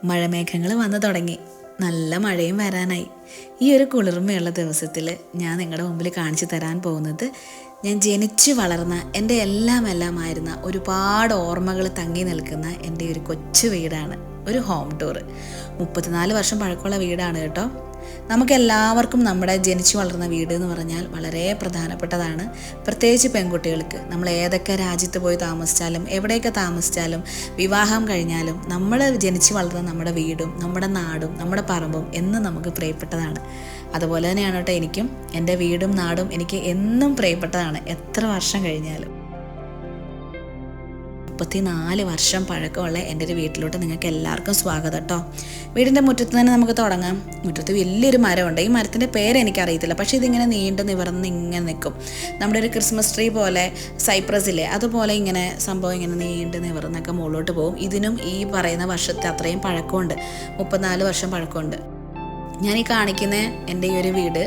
മഴമേഘങ്ങൾ വന്നു തുടങ്ങി. നല്ല മഴയും വരാനായി. ഈ ഒരു കുളിർമയുള്ള ദിവസത്തിൽ ഞാൻ നിങ്ങളുടെ മുമ്പിൽ കാണിച്ചു തരാൻ പോകുന്നത് ഞാൻ ജനിച്ചു വളർന്ന എൻ്റെ എല്ലാമായിരുന്ന ഒരുപാട് ഓർമ്മകൾ തങ്ങി നിൽക്കുന്ന എൻ്റെ ഒരു കൊച്ചു വീടാണ്. ഒരു ഹോം ടൂർ. 34 വർഷം പഴക്കമുള്ള വീടാണ് കേട്ടോ. നമുക്കെല്ലാവർക്കും നമ്മുടെ ജനിച്ചു വളർന്ന വീട് എന്ന് പറഞ്ഞാൽ വളരെ പ്രധാനപ്പെട്ടതാണ്. പ്രത്യേകിച്ച് പെൺകുട്ടികൾക്ക്. നമ്മൾ ഏതൊക്കെ രാജ്യത്ത് പോയി താമസിച്ചാലും എവിടെയൊക്കെ താമസിച്ചാലും വിവാഹം കഴിഞ്ഞാലും നമ്മൾ ജനിച്ചു വളർന്ന നമ്മുടെ വീടും നമ്മുടെ നാടും നമ്മുടെ പറമ്പും എന്നും നമുക്ക് പ്രിയപ്പെട്ടതാണ്. അതുപോലെ തന്നെയാണ് കേട്ടോ എനിക്കും. എൻ്റെ വീടും നാടും എനിക്ക് എന്നും പ്രിയപ്പെട്ടതാണ്, എത്ര വർഷം കഴിഞ്ഞാലും. 34 വർഷം പഴക്കമുള്ള എൻ്റെ ഒരു വീട്ടിലോട്ട് നിങ്ങൾക്ക് എല്ലാവർക്കും സ്വാഗതം കേട്ടോ. വീടിൻ്റെ മുറ്റത്ത് തന്നെ നമുക്ക് തുടങ്ങാം. മുറ്റത്ത് വലിയൊരു മരമുണ്ട്. ഈ മരത്തിൻ്റെ പേര് എനിക്കറിയത്തില്ല, പക്ഷേ ഇതിങ്ങനെ നീണ്ടു നിവർന്ന് ഇങ്ങനെ നിൽക്കും. നമ്മുടെ ഒരു ക്രിസ്മസ് ട്രീ പോലെ, സൈപ്രസിലെ അതുപോലെ ഇങ്ങനെ സംഭവം ഇങ്ങനെ നീണ്ടു നിവർന്നൊക്കെ മുകളിലോട്ട് പോകും. ഇതിനും ഈ പറയുന്ന വർഷത്തെ അത്രയും പഴക്കമുണ്ട്. 34 വർഷം പഴക്കമുണ്ട്. ഞാൻ ഈ കാണിക്കുന്ന എൻ്റെ ഈ ഒരു വീട്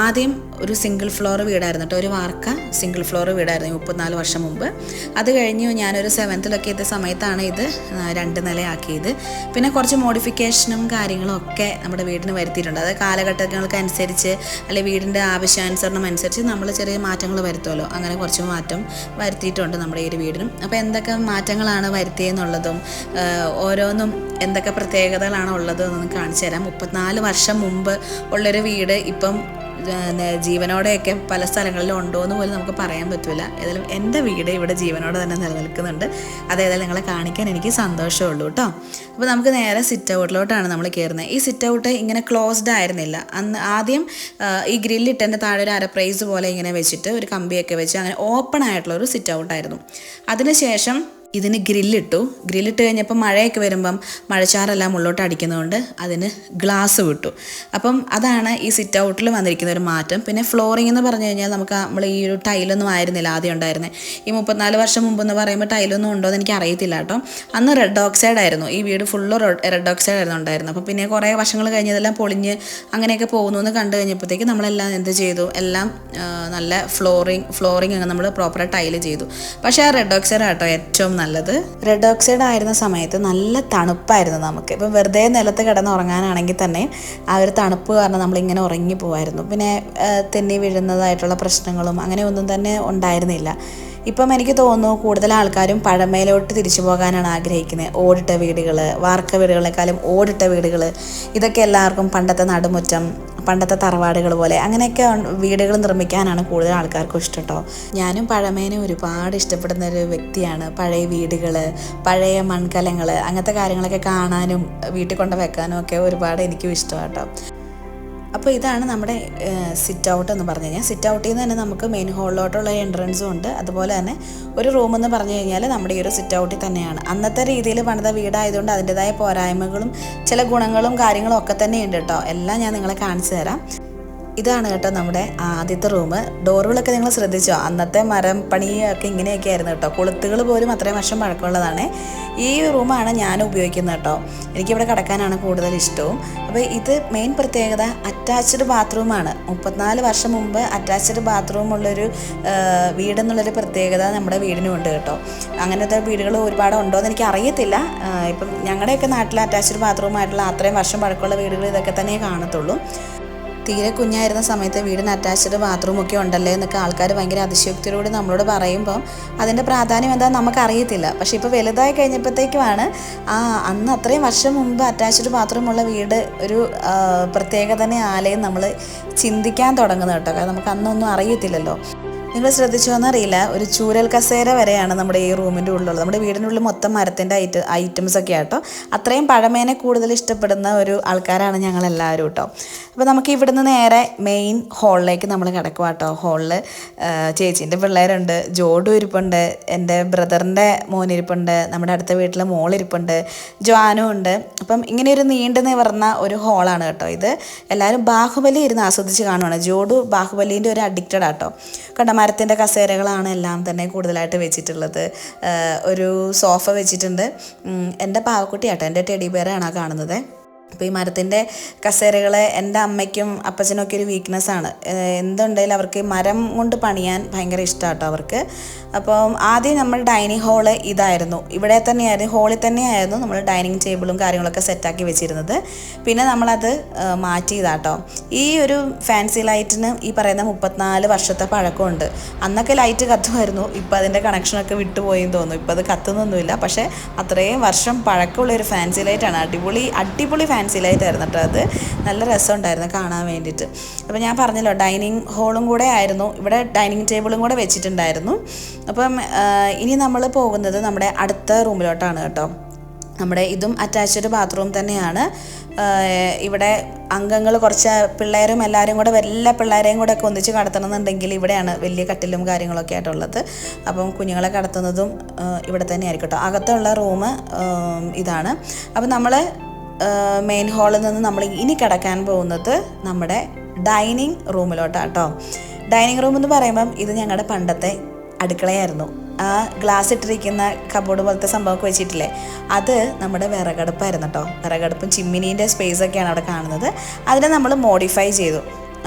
ആദ്യം ഒരു സിംഗിൾ ഫ്ലോർ വീടായിരുന്നു കേട്ടോ. ഒരു വാർക്ക സിംഗിൾ ഫ്ലോർ വീടായിരുന്നു 34 വർഷം മുമ്പ്. അത് കഴിഞ്ഞ് ഞാനൊരു 7th എത്തിയ സമയത്താണ് ഇത് 2 നിലയാക്കിയത്. പിന്നെ കുറച്ച് മോഡിഫിക്കേഷനും കാര്യങ്ങളും ഒക്കെ നമ്മുടെ വീടിന് വരുത്തിയിട്ടുണ്ട്. അത് കാലഘട്ടങ്ങൾക്കനുസരിച്ച് അല്ലെങ്കിൽ വീടിൻ്റെ ആവശ്യാനുസരണം അനുസരിച്ച് നമ്മൾ ചെറിയ മാറ്റങ്ങൾ വരുത്തുമല്ലോ. അങ്ങനെ കുറച്ച് മാറ്റം വരുത്തിയിട്ടുണ്ട് നമ്മുടെ ഈ ഒരു വീടിനും. അപ്പോൾ എന്തൊക്കെ മാറ്റങ്ങളാണ് വരുത്തിയെന്നുള്ളതും ഓരോന്നും എന്തൊക്കെ പ്രത്യേകതകളാണ് ഉള്ളത് എന്നൊന്ന് കാണിച്ചു തരാം. 34 വർഷം മുമ്പ് ഉള്ളൊരു വീട് ഇപ്പം ജീവനോടെയൊക്കെ പല സ്ഥലങ്ങളിലും ഉണ്ടോ എന്ന് പോലും നമുക്ക് പറയാൻ പറ്റില്ല. ഏതായാലും എൻ്റെ വീട് ഇവിടെ ജീവനോടെ തന്നെ നിലനിൽക്കുന്നുണ്ട്. അതേതായാലും നിങ്ങളെ കാണിക്കാൻ എനിക്ക് സന്തോഷമുള്ളൂ കേട്ടോ. അപ്പോൾ നമുക്ക് നേരെ സിറ്റ് ഔട്ടിലോട്ടാണ് നമ്മൾ കയറുന്നത്. ഈ സിറ്റ് ഔട്ട് ഇങ്ങനെ ക്ലോസ്ഡ് ആയിരുന്നില്ല. അന്ന് ആദ്യം ഈ ഗ്രില്ലിട്ടതിൻ്റെ താഴെ ഒരു അരപ്രൈസ് പോലെ ഇങ്ങനെ വെച്ചിട്ട് ഒരു കമ്പിയൊക്കെ വെച്ച് അങ്ങനെ ഓപ്പൺ ആയിട്ടുള്ള ഒരു സിറ്റ് ഔട്ടായിരുന്നു. അതിനുശേഷം ഇതിന് ഗ്രില്ലിട്ടു കഴിഞ്ഞപ്പോൾ മഴയൊക്കെ വരുമ്പം മഴച്ചാറെല്ലാം ഉള്ളോട്ട് അടിക്കുന്നതുകൊണ്ട് അതിന് ഗ്ലാസ് വിട്ടു. അപ്പം അതാണ് ഈ സിറ്റ് ഔട്ടിൽ വന്നിരിക്കുന്ന ഒരു മാറ്റം. പിന്നെ ഫ്ലോറിംഗ് എന്ന് പറഞ്ഞു കഴിഞ്ഞാൽ നമ്മൾ ഈ ഒരു ടൈലൊന്നും ആയിരുന്നില്ല ആദ്യം ഉണ്ടായിരുന്നത്. ഈ 34 വർഷം മുമ്പെന്ന് പറയുമ്പോൾ ടൈലൊന്നും ഉണ്ടോ എന്ന് എനിക്ക് അറിയത്തില്ല കേട്ടോ. അന്ന് റെഡ് ഓക്സൈഡ് ആയിരുന്നു. ഈ വീട് ഫുള്ള് റെഡ് ഓക്സൈഡ് ആയിരുന്നു ഉണ്ടായിരുന്നത്. അപ്പോൾ പിന്നെ കുറേ വർഷങ്ങൾ കഴിഞ്ഞതെല്ലാം പൊളിഞ്ഞ് അങ്ങനെയൊക്കെ പോകുന്നു എന്ന് കണ്ടു കഴിഞ്ഞപ്പോഴത്തേക്ക് നമ്മളെല്ലാം എന്ത് ചെയ്തു, എല്ലാം നല്ല ഫ്ലോറിംഗ് അങ്ങ് നമ്മൾ പ്രോപ്പർ ടൈല് ചെയ്തു. പക്ഷേ ആ റെഡ് ഓക്സൈഡ് ആട്ടോ ഏറ്റവും നല്ലത്. റെഡ് ഓക്സൈഡ് ആയിരുന്ന സമയത്ത് നല്ല തണുപ്പായിരുന്നു നമുക്ക്. ഇപ്പം വെറുതെ നിലത്ത് കിടന്ന് ഉറങ്ങാനാണെങ്കിൽ തന്നെ ആ ഒരു തണുപ്പ് കാരണം നമ്മളിങ്ങനെ ഉറങ്ങി പോവായിരുന്നു. പിന്നെ തെന്നി വീഴുന്നതായിട്ടുള്ള പ്രശ്നങ്ങളും അങ്ങനെ ഒന്നും തന്നെ ഉണ്ടായിരുന്നില്ല. ഇപ്പം എനിക്ക് തോന്നുന്നു കൂടുതൽ ആൾക്കാരും പഴമയിലോട്ട് തിരിച്ചു പോകാനാണ് ആഗ്രഹിക്കുന്നത്. ഓടിട്ട വീടുകൾ, വാർക്ക വീടുകളെക്കാളും ഓടിട്ട വീടുകൾ, ഇതൊക്കെ എല്ലാവർക്കും പണ്ടത്തെ നടുമുറ്റം, പണ്ടത്തെ തറവാടുകൾ പോലെ അങ്ങനെയൊക്കെ വീടുകൾ നിർമ്മിക്കാനാണ് കൂടുതൽ ആൾക്കാർക്കും ഇഷ്ടം കേട്ടോ. ഞാനും പഴമേനെ ഒരുപാട് ഇഷ്ടപ്പെടുന്ന ഒരു വ്യക്തിയാണ്. പഴയ വീടുകൾ, പഴയ മൺകലങ്ങൾ, അങ്ങനത്തെ കാര്യങ്ങളൊക്കെ കാണാനും വീട്ടിൽ കൊണ്ട് വെക്കാനും ഒക്കെ ഒരുപാട് എനിക്കും ഇഷ്ടമാണ് കേട്ടോ. അപ്പോൾ ഇതാണ് നമ്മുടെ സിറ്റ് ഔട്ട് എന്ന് പറഞ്ഞു കഴിഞ്ഞാൽ. സിറ്റ് ഔട്ടിൽ നിന്ന് തന്നെ നമുക്ക് മെയിൻ ഹോളിലോട്ടുള്ള എൻട്രൻസും ഉണ്ട്. അതുപോലെ തന്നെ ഒരു റൂമെന്ന് പറഞ്ഞു കഴിഞ്ഞാൽ നമ്മുടെ ഈ ഒരു സിറ്റ് ഔട്ടിൽ തന്നെയാണ്. അന്നത്തെ രീതിയിൽ പണിത വീടായതുകൊണ്ട് അതിൻ്റെതായ പോരായ്മകളും ചില ഗുണങ്ങളും കാര്യങ്ങളും ഒക്കെ തന്നെയുണ്ട് കേട്ടോ. എല്ലാം ഞാൻ നിങ്ങളെ കാണിച്ചു തരാം. ഇതാണ് കേട്ടോ നമ്മുടെ ആദ്യത്തെ റൂം. ഡോറുകളൊക്കെ നിങ്ങൾ ശ്രദ്ധിച്ചോ? അന്നത്തെ മരം പണിയൊക്കെ ഇങ്ങനെയൊക്കെ ആയിരുന്നു കേട്ടോ. കൊളുത്തുകൾ പോലും അത്രയും വർഷം പഴക്കമുള്ളതാണ്. ഈ റൂമാണ് ഞാൻ ഉപയോഗിക്കുന്നത് കേട്ടോ. എനിക്കിവിടെ കിടക്കാനാണ് കൂടുതൽ ഇഷ്ടവും. അപ്പോൾ ഇത് മെയിൻ പ്രത്യേകത അറ്റാച്ച്ഡ് ബാത്റൂമാണ്. 34 വർഷം മുമ്പ് അറ്റാച്ച്ഡ് ബാത്റൂം ഉള്ളൊരു വീടെന്നുള്ളൊരു പ്രത്യേകത നമ്മുടെ വീടിനുണ്ട് കേട്ടോ. അങ്ങനത്തെ വീടുകൾ ഒരുപാട് ഉണ്ടോ എന്ന് എനിക്ക് അറിയത്തില്ല. ഇപ്പം ഞങ്ങളുടെയൊക്കെ നാട്ടിൽ അറ്റാച്ച്ഡ് ബാത്റൂമായിട്ടുള്ള അത്രയും വർഷം പഴക്കമുള്ള വീടുകൾ ഇതൊക്കെ തന്നെ കാണത്തുള്ളൂ. തീരെ കുഞ്ഞായിരുന്ന സമയത്ത് വീടിന് അറ്റാച്ച്ഡ് ബാത്റൂം ഒക്കെ ഉണ്ടല്ലേ എന്നൊക്കെ ആൾക്കാർ ഭയങ്കര അതിശയോക്തിയോട് നമ്മളോട് പറയുമ്പോൾ അതിൻ്റെ പ്രാധാന്യം എന്താണെന്ന് നമുക്കറിയത്തില്ല. പക്ഷേ ഇപ്പോൾ വലുതായി കഴിഞ്ഞപ്പോഴത്തേക്കുമാണ് അന്ന് അത്രയും വർഷം മുമ്പ് അറ്റാച്ച്ഡ് ബാത്റൂം ഉള്ള വീട് ഒരു പ്രത്യേകത തന്നെ ആലയം നമ്മൾ ചിന്തിക്കാൻ തുടങ്ങുന്നത് കേട്ടോ. കാരണം നമുക്ക് അന്നൊന്നും അറിയത്തില്ലല്ലോ. നിങ്ങൾ ശ്രദ്ധിച്ചോന്നറിയില്ല, ഒരു ചൂരൽ കസേര വരെയാണ് നമ്മുടെ ഈ റൂമിൻ്റെ ഉള്ളിലുള്ളത്. നമ്മുടെ വീടിനുള്ളിൽ മൊത്തം മരത്തിൻ്റെ ഐറ്റംസ് ഒക്കെ ആട്ടോ. അത്രയും പഴമേനെ കൂടുതൽ ഇഷ്ടപ്പെടുന്ന ഒരു ആൾക്കാരാണ് ഞങ്ങളെല്ലാവരും കേട്ടോ. അപ്പോൾ നമുക്ക് ഇവിടുന്ന് നേരെ മെയിൻ ഹോളിലേക്ക് നമ്മൾ കിടക്കുക കേട്ടോ. ഹോളിൽ ചേച്ചീൻ്റെ പിള്ളേരുണ്ട്, ജോഡു ഇരിപ്പുണ്ട്, എൻ്റെ ബ്രദറിൻ്റെ മോനിരിപ്പുണ്ട്, നമ്മുടെ അടുത്ത വീട്ടിലെ മോളിരിപ്പുണ്ട്, ജോനും ഉണ്ട്. അപ്പം ഇങ്ങനെ ഒരു നീണ്ടു നിവർന്ന ഒരു ഹോളാണ് കേട്ടോ ഇത്. എല്ലാവരും ബാഹുബലി ഇരുന്ന് ആസ്വദിച്ച് കാണുവാണ്. ജോഡു ബാഹുബലിൻ്റെ ഒരു അഡിക്റ്റഡ് ആട്ടോ. കണ്ട മരത്തിൻ്റെ കസേരകളാണ് എല്ലാം തന്നെ കൂടുതലായിട്ട് വെച്ചിട്ടുള്ളത്. ഒരു സോഫ വെച്ചിട്ടുണ്ട്. എൻ്റെ പാവക്കുട്ടി ആട്ടോ, എൻ്റെ ടെഡി ബെയറാണ് ആ കാണുന്നത്. അപ്പോൾ ഈ മരത്തിൻ്റെ കസേരകൾ എൻ്റെ അമ്മയ്ക്കും അപ്പച്ചനൊക്കെ ഒരു വീക്ക്നെസ്സാണ്. എന്തുണ്ടെങ്കിലും അവർക്ക് മരം കൊണ്ട് പണിയാൻ ഭയങ്കര ഇഷ്ടമാണ് കേട്ടോ അവർക്ക്. അപ്പോൾ ആദ്യം നമ്മൾ ഡൈനിങ് ഹാള് ഇതായിരുന്നു, ഇവിടെ തന്നെയായിരുന്നു, ഹാളിൽ തന്നെയായിരുന്നു നമ്മൾ ഡൈനിങ് ടേബിളും കാര്യങ്ങളൊക്കെ സെറ്റാക്കി വെച്ചിരുന്നത്. പിന്നെ നമ്മളത് മാറ്റി ഇതാട്ടോ. ഈ ഒരു ഫാൻസി ലൈറ്റിന് ഈ പറയുന്ന 34 വർഷത്തെ പഴക്കമുണ്ട്. അന്നൊക്കെ ലൈറ്റ് കത്തുമായിരുന്നു, ഇപ്പോൾ അതിൻ്റെ കണക്ഷനൊക്കെ വിട്ടുപോയെന്ന് തോന്നുന്നു. ഇപ്പോൾ അത് കത്തുന്നൊന്നുമില്ല, പക്ഷേ അത്രയും വർഷം പഴക്കമുള്ളൊരു ഫാൻസി ലൈറ്റാണ്. അടിപൊളി ഫാൻസി ലൈറ്റ് ആയിരുന്നു കേട്ടോ. അത് നല്ല രസമുണ്ടായിരുന്നു കാണാൻ വേണ്ടിയിട്ട്. അപ്പോൾ ഞാൻ പറഞ്ഞല്ലോ ഡൈനിങ് ഹാളും കൂടെ ആയിരുന്നു, ഇവിടെ ഡൈനിങ് ടേബിളും കൂടെ വെച്ചിട്ടുണ്ടായിരുന്നു. അപ്പം ഇനി നമ്മൾ പോകുന്നത് നമ്മുടെ അടുത്ത റൂമിലോട്ടാണ് കേട്ടോ. നമ്മുടെ ഇതും അറ്റാച്ച്ഡ് ബാത്റൂം തന്നെയാണ്. ഇവിടെ അംഗങ്ങൾ കുറച്ച് പിള്ളേരും എല്ലാവരും കൂടെ എല്ലാ പിള്ളേരെയും കൂടെ ഒക്കെ ഒന്നിച്ച് കടത്തണമെന്നുണ്ടെങ്കിൽ ഇവിടെയാണ് വലിയ കട്ടിലും കാര്യങ്ങളൊക്കെ ആയിട്ടുള്ളത്. അപ്പം കുഞ്ഞുങ്ങളെ കടത്തുന്നതും ഇവിടെ തന്നെ ആയിരിക്കും കേട്ടോ. അകത്തുള്ള റൂം ഇതാണ്. അപ്പം നമ്മൾ മെയിൻ ഹാളിൽ നിന്ന് നമ്മൾ ഇനി കിടക്കാൻ പോകുന്നത് നമ്മുടെ ഡൈനിങ് റൂമിലോട്ടാണ് കേട്ടോ. ഡൈനിങ് റൂം എന്ന് പറയുമ്പം ഇത് ഞങ്ങളുടെ പണ്ടത്തെ അടുക്കളയായിരുന്നു. ആ ഗ്ലാസ് ഇട്ടിരിക്കുന്ന കബോർഡ് പോലത്തെ സംഭവമൊക്കെ വെച്ചിട്ടില്ലേ, അത് നമ്മുടെ വിറകടുപ്പായിരുന്നു കേട്ടോ. വിറകടുപ്പും ചിമ്മിനീൻ്റെ സ്പേസൊക്കെയാണ് അവിടെ കാണുന്നത്. അതിനെ നമ്മൾ മോഡിഫൈ ചെയ്തു.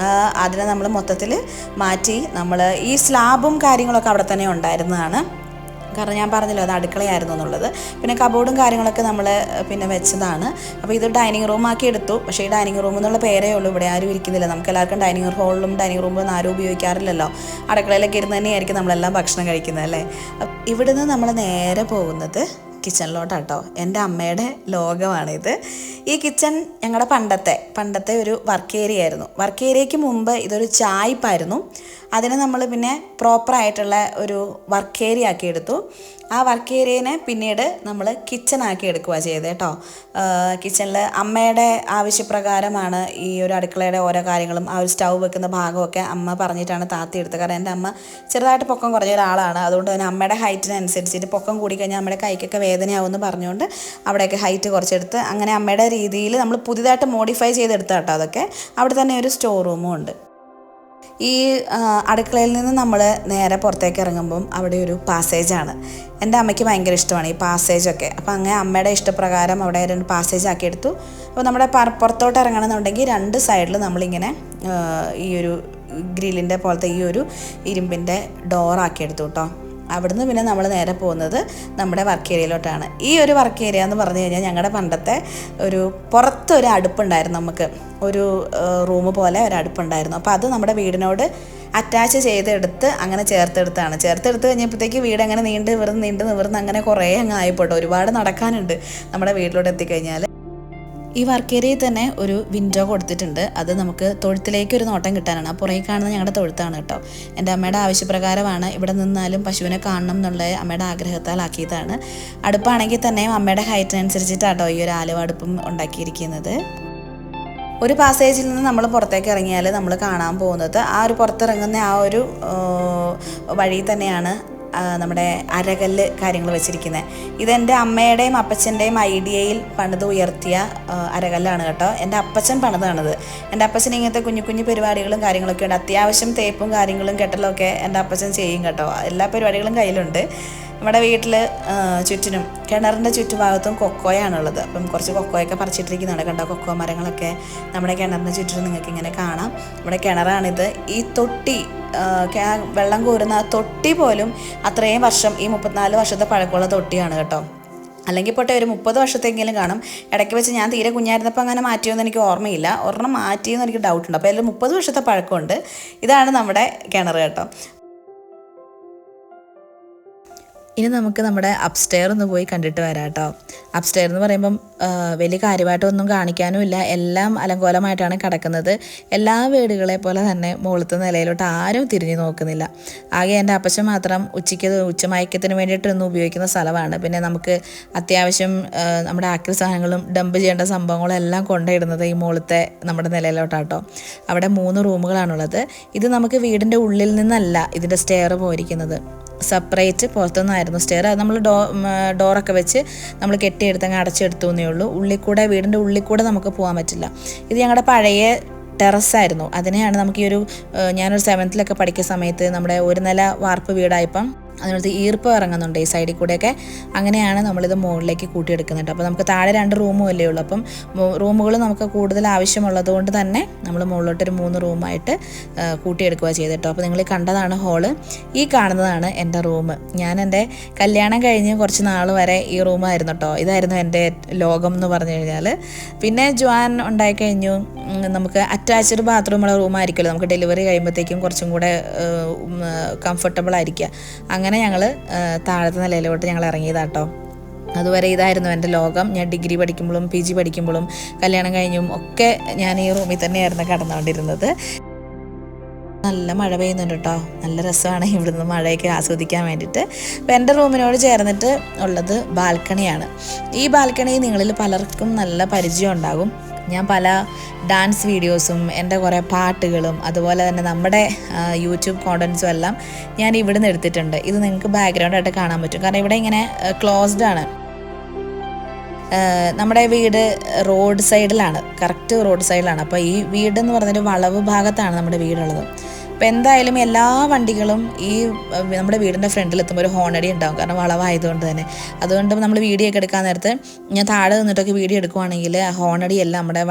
അതിനെ നമ്മൾ മൊത്തത്തിൽ മാറ്റി. നമ്മൾ ഈ സ്ലാബും കാര്യങ്ങളൊക്കെ അവിടെ തന്നെ ഉണ്ടായിരുന്നതാണ്. കാരണം ഞാൻ പറഞ്ഞല്ലോ അത് അടുക്കളയായിരുന്നു എന്നുള്ളത്. പിന്നെ കബോർഡും കാര്യങ്ങളൊക്കെ നമ്മൾ പിന്നെ വെച്ചതാണ്. അപ്പോൾ ഇത് ഡൈനിങ് റൂമാക്കി എടുത്തു. പക്ഷേ ഈ ഡൈനിങ് റൂം എന്നുള്ള പേരേ ഉള്ളൂ, ഇവിടെ ആരും ഇരിക്കുന്നില്ല. നമുക്ക് എല്ലാവർക്കും ഡൈനിങ് ഹാളിലും ഡൈനിങ് റൂമിലും ആരും ഉപയോഗിക്കാറില്ലല്ലോ. അടുക്കളയിലൊക്കെ ഇരുന്ന് തന്നെയായിരിക്കും നമ്മളെല്ലാം ഭക്ഷണം കഴിക്കുന്നത് അല്ലേ. ഇവിടുന്ന് നമ്മൾ നേരെ പോകുന്നത് കിച്ചണിലോട്ടാട്ടോ. എൻ്റെ അമ്മയുടെ ലോകമാണിത്. ഈ കിച്ചൺ ഞങ്ങളുടെ പണ്ടത്തെ ഒരു വർക്ക് ഏരിയ ആയിരുന്നു. വർക്ക് ഏരിയയ്ക്ക് മുമ്പ് ഇതൊരു ചായ്പായിരുന്നു. അതിനെ നമ്മൾ പിന്നെ പ്രോപ്പറായിട്ടുള്ള ഒരു വർക്ക് ഏരിയ ആക്കി എടുത്തു. ആ വർക്ക് ഏരിയനെ പിന്നീട് നമ്മൾ കിച്ചണാക്കി എടുക്കുക ചെയ്തത് കേട്ടോ. കിച്ചണിൽ അമ്മയുടെ ആവശ്യപ്രകാരമാണ് ഈ ഒരു അടുക്കളയുടെ ഓരോ കാര്യങ്ങളും. ആ ഒരു സ്റ്റൗ വെക്കുന്ന ഭാഗമൊക്കെ അമ്മ പറഞ്ഞിട്ടാണ് താത്തി എടുത്തത്. കാരണം എൻ്റെ അമ്മ ചെറുതായിട്ട് പൊക്കം കുറഞ്ഞ ഒരാളാണ്. അതുകൊണ്ട് തന്നെ അമ്മയുടെ ഹൈറ്റിനനുസരിച്ചിട്ട് പൊക്കം കൂടിക്കഴിഞ്ഞാൽ നമ്മുടെ കൈക്കൊക്കെ വേദനയാവുമെന്ന് പറഞ്ഞുകൊണ്ട് അവിടെയൊക്കെ ഹൈറ്റ് കുറച്ചെടുത്ത് അങ്ങനെ അമ്മയുടെ രീതിയിൽ നമ്മൾ പുതിയതായിട്ട് മോഡിഫൈ ചെയ്തെടുത്ത കേട്ടോ അതൊക്കെ. അവിടെ തന്നെ ഒരു സ്റ്റോർ റൂമും ഉണ്ട്. ഈ അടുക്കളയിൽ നിന്ന് നമ്മൾ നേരെ പുറത്തേക്ക് ഇറങ്ങുമ്പം അവിടെ ഒരു പാസേജാണ്. എൻ്റെ അമ്മയ്ക്ക് ഭയങ്കര ഇഷ്ടമാണ് ഈ പാസേജൊക്കെ. അപ്പോൾ അങ്ങനെ അമ്മയുടെ ഇഷ്ടപ്രകാരം അവിടെ ഒരു പാസേജ് ആക്കി എടുത്തു. അപ്പോൾ നമ്മുടെ പുറത്തോട്ട് ഇറങ്ങണമെന്നുണ്ടെങ്കിൽ 2 സൈഡിൽ നമ്മളിങ്ങനെ ഈ ഒരു ഗ്രില്ലിൻ്റെ പോലത്തെ ഈ ഒരു ഇരുമ്പിൻ്റെ ഡോറാക്കി എടുത്തു കേട്ടോ. അവിടുന്ന് പിന്നെ നമ്മൾ നേരെ പോകുന്നത് നമ്മുടെ വർക്ക് ഏരിയയിലോട്ടാണ്. ഈ ഒരു വർക്ക് ഏരിയ എന്ന് പറഞ്ഞു കഴിഞ്ഞാൽ ഞങ്ങളുടെ പണ്ടത്തെ ഒരു പുറത്തൊരു അടുപ്പുണ്ടായിരുന്നു. നമുക്ക് ഒരു റൂം പോലെ ഒരു അടുപ്പുണ്ടായിരുന്നു. അപ്പോൾ അത് നമ്മുടെ വീടിനോട് അറ്റാച്ച് ചെയ്തെടുത്ത് അങ്ങനെ ചേർത്തെടുത്ത് കഴിഞ്ഞപ്പോഴത്തേക്ക് വീട് അങ്ങനെ നീണ്ട് നിവർന്ന് അങ്ങനെ കുറേ അങ്ങ് ആയിപ്പോട്ടോ. ഒരുപാട് നടക്കാനുണ്ട് നമ്മുടെ വീട്ടിലോട്ട് എത്തിക്കഴിഞ്ഞാൽ. ഈ വർക്ക് ഏരിയയിൽ തന്നെ ഒരു വിൻഡോ കൊടുത്തിട്ടുണ്ട്. അത് നമുക്ക് തൊഴുത്തിലേക്ക് ഒരു നോട്ടം കിട്ടാനാണ്. ആ പുറകെ കാണുന്നത് ഞങ്ങളുടെ തൊഴുത്താണ് കേട്ടോ. എൻ്റെ അമ്മയുടെ ആവശ്യപ്രകാരമാണ് ഇവിടെ നിന്നാലും പശുവിനെ കാണണം എന്നുള്ള അമ്മയുടെ ആഗ്രഹത്താൽ ആക്കിയതാണ്. അടുപ്പാണെങ്കിൽ തന്നെയും അമ്മയുടെ ഹൈറ്റിനനുസരിച്ചിട്ടാട്ടോ ഈ ഒരു ആലുവ അടുപ്പും ഉണ്ടാക്കിയിരിക്കുന്നത്. ഒരു പാസേജിൽ നിന്ന് നമ്മൾ പുറത്തേക്ക് ഇറങ്ങിയാൽ നമ്മൾ കാണാൻ പോകുന്നത് ആ ഒരു പുറത്തിറങ്ങുന്ന ആ ഒരു വഴി തന്നെയാണ് നമ്മുടെ അരകല്ല് കാര്യങ്ങൾ വെച്ചിരിക്കുന്നത്. ഇതെൻ്റെ അമ്മയുടെയും അപ്പച്ചൻ്റെയും ഐഡിയയിൽ പണിത് ഉയർത്തിയ അരകല്ലാണ് കേട്ടോ. എൻ്റെ അപ്പച്ചൻ പണിതാണിത്. എൻ്റെ അപ്പച്ചൻ ഇങ്ങനത്തെ കുഞ്ഞു പരിപാടികളും കാര്യങ്ങളൊക്കെ ഉണ്ട്. അത്യാവശ്യം തേപ്പും കാര്യങ്ങളും കെട്ടലൊക്കെ എൻ്റെ അപ്പച്ചൻ ചെയ്യും കേട്ടോ. എല്ലാ പരിപാടികളും കയ്യിലുണ്ട്. നമ്മുടെ വീട്ടിൽ ചുറ്റിനും കിണറിൻ്റെ ചുറ്റുഭാഗത്തും കൊക്കോയാണുള്ളത്. അപ്പം കുറച്ച് കൊക്കോയൊക്കെ പറിച്ചിട്ടിരിക്കുന്നതാണ് കണ്ടോ. കൊക്കോ മരങ്ങളൊക്കെ നമ്മുടെ കിണറിന് ചുറ്റിനും നിങ്ങൾക്ക് ഇങ്ങനെ കാണാം. നമ്മുടെ കിണറാണിത്. ഈ തൊട്ടി വെള്ളം കോരുന്ന തൊട്ടി പോലും അത്രയും വർഷം, ഈ 34 വർഷത്തെ പഴക്കമുള്ള തൊട്ടിയാണ് കേട്ടോ. അല്ലെങ്കിൽ പോട്ടെ ഒരു 30 വർഷത്തെങ്കിലും കാണും. ഇടയ്ക്ക് വെച്ച് ഞാൻ തീരെ കുഞ്ഞായിരുന്നപ്പോൾ അങ്ങനെ മാറ്റിയോന്ന് എനിക്ക് ഓർമ്മയില്ല. ഒരെണ്ണം മാറ്റിയെന്ന് എനിക്ക് ഡൗട്ടുണ്ട്. അപ്പോൾ അതിൽ 30 വർഷത്തെ പഴക്കമുണ്ട്. ഇതാണ് നമ്മുടെ കിണർ കേട്ടോ. ഇനി നമുക്ക് നമ്മുടെ അപ്സ്റ്റെയർ ഒന്ന് പോയി കണ്ടിട്ട് വരാം കേട്ടോ. അപ്സ്റ്റെയർ എന്ന് പറയുമ്പം വലിയ കാര്യമായിട്ടൊന്നും കാണിക്കാനും ഇല്ല. എല്ലാം അലങ്കോലമായിട്ടാണ് കിടക്കുന്നത്. എല്ലാ വീടുകളെ പോലെ തന്നെ മുകളിലത്തെ നിലയിലോട്ട് ആരും തിരിഞ്ഞു നോക്കുന്നില്ല. ആകെ എൻ്റെ അപ്പച്ചൻ മാത്രം ഉച്ചമയക്കത്തിന് വേണ്ടിയിട്ടൊന്നും ഉപയോഗിക്കുന്ന സ്ഥലമാണ്. പിന്നെ നമുക്ക് അത്യാവശ്യം നമ്മുടെ ആക്രി സാധനങ്ങളും ഡംപ് ചെയ്യേണ്ട സംഭവങ്ങളും എല്ലാം കൊണ്ടിടുന്നത് ഈ മുകളിലത്തെ നമ്മുടെ നിലയിലോട്ടാട്ടോ. അവിടെ 3 റൂമുകളാണുള്ളത്. ഇത് നമുക്ക് വീടിൻ്റെ ഉള്ളിൽ നിന്നല്ല ഇതിൻ്റെ സ്റ്റെയർ പോയിരിക്കുന്നത്. സെപ്പറേറ്റ് പുറത്തുനിന്നായിരുന്നു സ്റ്റെയർ. അത് നമ്മൾ ഡോറൊക്കെ വെച്ച് നമ്മൾ കെട്ടിയെടുത്തങ്ങ് അടച്ചെടുത്തു എന്നേ ഉള്ളൂ. വീടിൻ്റെ ഉള്ളിൽ കൂടെ നമുക്ക് പോകാൻ പറ്റില്ല. ഇത് ഞങ്ങളുടെ പഴയ ടെറസായിരുന്നു. അതിനെയാണ് നമുക്ക് ഞാനൊരു 7th പഠിക്കുന്ന സമയത്ത് നമ്മുടെ ഒരു നില വാർപ്പ് വീടായപ്പം അതുപോലത്തെ ഈർപ്പം ഇറങ്ങുന്നുണ്ട് ഈ സൈഡിൽ കൂടെയൊക്കെ. അങ്ങനെയാണ് നമ്മളിത് മുകളിലേക്ക് കൂട്ടിയെടുക്കുന്നുണ്ട്. അപ്പോൾ നമുക്ക് താഴെ 2 റൂമും അല്ലേ ഉള്ളൂ. അപ്പം റൂമുകൾ നമുക്ക് കൂടുതൽ ആവശ്യമുള്ളത് കൊണ്ട് തന്നെ നമ്മൾ മുകളിലോട്ടൊരു 3 റൂമായിട്ട് കൂട്ടിയെടുക്കുക ചെയ്തിട്ടോ. അപ്പോൾ നിങ്ങൾ കണ്ടതാണ് ഹോള്. ഈ കാണുന്നതാണ് എൻ്റെ റൂം. ഞാൻ എൻ്റെ കല്യാണം കഴിഞ്ഞ് കുറച്ച് നാൾ വരെ ഈ റൂമായിരുന്നു കേട്ടോ. ഇതായിരുന്നു എൻ്റെ ലോകം എന്ന് പറഞ്ഞു കഴിഞ്ഞാൽ. പിന്നെ ജോൻ ഉണ്ടായിക്കഴിഞ്ഞു, നമുക്ക് അറ്റാച്ച്ഡ് ബാത്റൂമുള്ള റൂമായിരിക്കുമല്ലോ, നമുക്ക് ഡെലിവറി കഴിയുമ്പോഴത്തേക്കും കുറച്ചും കൂടെ കംഫർട്ടബിൾ ആയിരിക്കുക. അങ്ങനെ ഞങ്ങൾ താഴത്തെ നിലയിലോട്ട് ഞങ്ങൾ ഇറങ്ങിയതാട്ടോ. അതുവരെ ഇതായിരുന്നു എൻ്റെ ലോകം. ഞാൻ ഡിഗ്രി പഠിക്കുമ്പോഴും PG പഠിക്കുമ്പോഴും കല്യാണം കഴിഞ്ഞും ഒക്കെ ഞാൻ ഈ റൂമിൽ തന്നെയായിരുന്നു കടന്നുകൊണ്ടിരുന്നത്. നല്ല മഴ പെയ്യുന്നുണ്ട് കേട്ടോ. നല്ല രസമാണ് ഇവിടുന്ന് മഴയൊക്കെ ആസ്വദിക്കാൻ വേണ്ടിയിട്ട്. അപ്പോൾ എൻ്റെ റൂമിനോട് ചേർന്നിട്ട് ഉള്ളത് ബാൽക്കണിയാണ്. ഈ ബാൽക്കണി നിങ്ങളിൽ പലർക്കും നല്ല പരിചയം ഉണ്ടാകും. ഞാൻ പല ഡാൻസ് വീഡിയോസും എൻ്റെ കുറേ പാട്ടുകളും അതുപോലെ തന്നെ നമ്മുടെ യൂട്യൂബ് കോണ്ടൻസും എല്ലാം ഞാൻ ഇവിടെ നിന്ന് എടുത്തിട്ടുണ്ട്. ഇത് നിങ്ങൾക്ക് ബാക്ക്ഗ്രൗണ്ടായിട്ട് കാണാൻ പറ്റും. കാരണം ഇവിടെ ഇങ്ങനെ ക്ലോസ്ഡ് ആണ്. നമ്മുടെ വീട് റോഡ് സൈഡിലാണ്, കറക്റ്റ് റോഡ് സൈഡിലാണ്. അപ്പോൾ ഈ വീടെന്ന് പറഞ്ഞൊരു വളവ് ഭാഗത്താണ് നമ്മുടെ വീടുള്ളത്. അപ്പോൾ എന്തായാലും എല്ലാ വണ്ടികളും ഈ നമ്മുടെ വീടിൻ്റെ ഫ്രണ്ടിൽ എത്തുമ്പോൾ ഒരു ഹോണടി ഉണ്ടാകും, കാരണം വളവായതുകൊണ്ട് തന്നെ. അതുകൊണ്ട് നമ്മൾ വീഡിയോ ഒക്കെ എടുക്കാൻ നേരത്ത് ഞാൻ താഴെ നിന്നിട്ടൊക്കെ വീഡിയോ എടുക്കുവാണെങ്കിൽ ആ ഹോണടി എല്ലാം നമ്മുടെ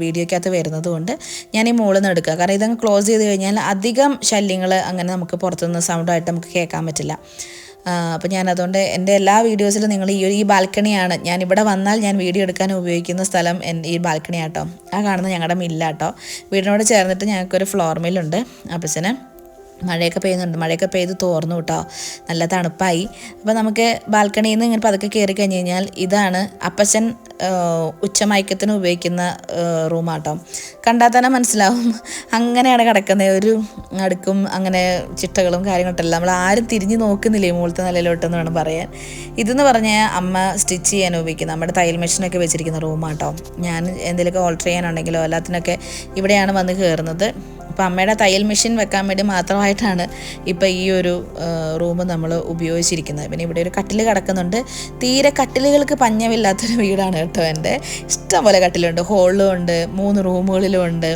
വീഡിയോക്കകത്ത് വരുന്നത് കൊണ്ട് ഞാൻ ഈ മുകളിൽ നിന്ന് എടുക്കുക. കാരണം ഇതങ്ങ് ക്ലോസ് ചെയ്ത് കഴിഞ്ഞാൽ അധികം ശല്യങ്ങൾ അങ്ങനെ നമുക്ക് പുറത്തുനിന്ന് സൗണ്ടായിട്ട് നമുക്ക് കേൾക്കാൻ പറ്റില്ല. അപ്പോൾ ഞാൻ അതുകൊണ്ട് എൻ്റെ എല്ലാ വീഡിയോസിലും നിങ്ങൾ ഈ ബാൽക്കണിയാണ്, ഞാൻ ഇവിടെ വന്നാൽ ഞാൻ വീഡിയോ എടുക്കാൻ ഉപയോഗിക്കുന്ന സ്ഥലം ഈ ബാൽക്കണിയാട്ടോ. ആ കാണുന്നത് ഞങ്ങളുടെ മില്ലാട്ടോ. വീടിനോട് ചേർന്നിട്ട് ഞങ്ങൾക്കൊരു ഫ്ലോർ മില്ലുണ്ട്. അപ്പച്ചന് മഴയൊക്കെ പെയ്യുന്നുണ്ട്. മഴയൊക്കെ പെയ്ത് തോർന്നു കേട്ടോ, നല്ല തണുപ്പായി. അപ്പോൾ നമുക്ക് ബാൽക്കണിയിൽ നിന്ന് ഇങ്ങനെ പതുക്കെ കയറി കഴിഞ്ഞ് കഴിഞ്ഞാൽ ഇതാണ് അപ്പച്ചൻ ഉച്ചമയക്കത്തിന് ഉപയോഗിക്കുന്ന റൂമാട്ടോ. കണ്ടാൽ തന്നെ മനസ്സിലാവും അങ്ങനെയാണ് കിടക്കുന്നത്. ഒരു അടുക്കും അങ്ങനെ ചിട്ടകളും കാര്യങ്ങളെല്ലാം നമ്മൾ ആരും തിരിഞ്ഞ് നോക്കുന്നില്ലേ മുകളിലത്തെ നിലയിലോട്ടെന്ന് വേണം പറയാൻ. ഇതെന്ന് പറഞ്ഞാൽ അമ്മ സ്റ്റിച്ച് ചെയ്യാൻ ഉപയോഗിക്കുന്നത് നമ്മുടെ തയ്യൽ മെഷീനൊക്കെ വെച്ചിരിക്കുന്ന റൂമാട്ടോ. ഞാൻ എന്തെങ്കിലുമൊക്കെ ഓൾട്ടർ ചെയ്യാനുണ്ടെങ്കിലോ എല്ലാത്തിനൊക്കെ ഇവിടെയാണ് വന്ന് കയറുന്നത്. അപ്പോൾ അമ്മയുടെ തയ്യൽ മെഷീൻ വെക്കാൻ വേണ്ടി മാത്രമായിട്ടാണ് ഇപ്പോൾ ഈ ഒരു റൂം നമ്മൾ ഉപയോഗിച്ചിരിക്കുന്നത്. പിന്നെ ഇവിടെ ഒരു കട്ടിൽ കിടക്കുന്നുണ്ട്. തീരെ കട്ടിലുകൾക്ക് പഞ്ഞമില്ലാത്തൊരു വീടാണ് കേട്ടോ എൻ്റെ. ഇഷ്ടംപോലെ കട്ടിലുണ്ട്, ഹോളിലും ഉണ്ട്, 3 റൂമുകളിലും ഉണ്ട്.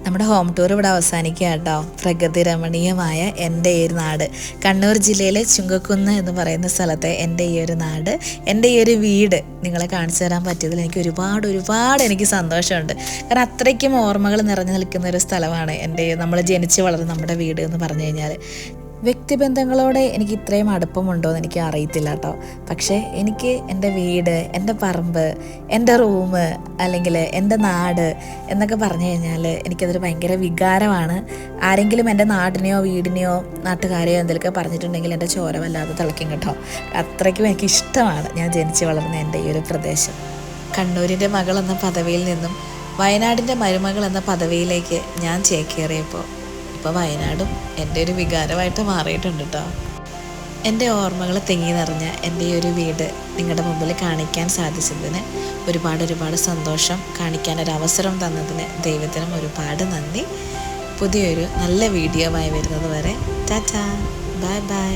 നമ്മുടെ ഹോം ടൂർ ഇവിടെ അവസാനിക്കുക കേട്ടോ. പ്രകൃതി രമണീയമായ എൻ്റെ ഈ ഒരു നാട്, കണ്ണൂർ ജില്ലയിലെ ചുങ്കക്കുന്ന് എന്ന് പറയുന്ന സ്ഥലത്തെ എൻ്റെ ഈ ഒരു നാട്, എൻ്റെ ഈ ഒരു വീട് നിങ്ങളെ കാണിച്ചു തരാൻ പറ്റിയതിൽ എനിക്ക് ഒരുപാട് എനിക്ക് സന്തോഷമുണ്ട്. കാരണം അത്രയ്ക്കും ഓർമ്മകൾ നിറഞ്ഞു നിൽക്കുന്ന ഒരു സ്ഥലമാണ് എൻ്റെ നമ്മൾ ജനിച്ച് വളർന്ന നമ്മുടെ വീട് എന്ന് പറഞ്ഞു കഴിഞ്ഞാൽ. വ്യക്തിബന്ധങ്ങളോട് എനിക്ക് ഇത്രയും അടുപ്പമുണ്ടോ എന്ന് എനിക്ക് അറിയത്തില്ല കേട്ടോ. പക്ഷേ എനിക്ക് എൻ്റെ വീട്, എൻ്റെ പറമ്പ്, എൻ്റെ റൂം അല്ലെങ്കിൽ എൻ്റെ നാട് എന്നൊക്കെ പറഞ്ഞു കഴിഞ്ഞാൽ എനിക്കതൊരു ഭയങ്കര വികാരമാണ്. ആരെങ്കിലും എൻ്റെ നാടിനെയോ വീടിനെയോ നാട്ടുകാരെയോ എന്തെങ്കിലുമൊക്കെ പറഞ്ഞിട്ടുണ്ടെങ്കിൽ എൻ്റെ ചോര വല്ലാതെ തിളയ്ക്കും കേട്ടോ. അത്രയ്ക്കും എനിക്കിഷ്ടമാണ് ഞാൻ ജനിച്ച് വളർന്ന എൻ്റെ ഈ ഒരു പ്രദേശം. കണ്ണൂരിൻ്റെ മകൾ എന്ന പദവിയിൽ നിന്നും വയനാടിൻ്റെ മരുമകൾ എന്ന പദവിയിലേക്ക് ഞാൻ ചേക്കേറിയപ്പോൾ ഇപ്പോൾ വയനാടും എൻ്റെ ഒരു വികാരമായിട്ട് മാറിയിട്ടുണ്ട് കേട്ടോ. എൻ്റെ ഓർമ്മകൾ തിങ്ങി നിറഞ്ഞ എൻ്റെ ഈ ഒരു വീട് നിങ്ങളുടെ മുമ്പിൽ കാണിക്കാൻ സാധിച്ചതിന് ഒരുപാട് സന്തോഷം. കാണിക്കാനൊരവസരം തന്നതിന് ദൈവത്തിനും ഒരുപാട് നന്ദി. പുതിയൊരു നല്ല വീഡിയോ ആയി വരുന്നത് വരെ ടാറ്റാ, ബൈ ബൈ.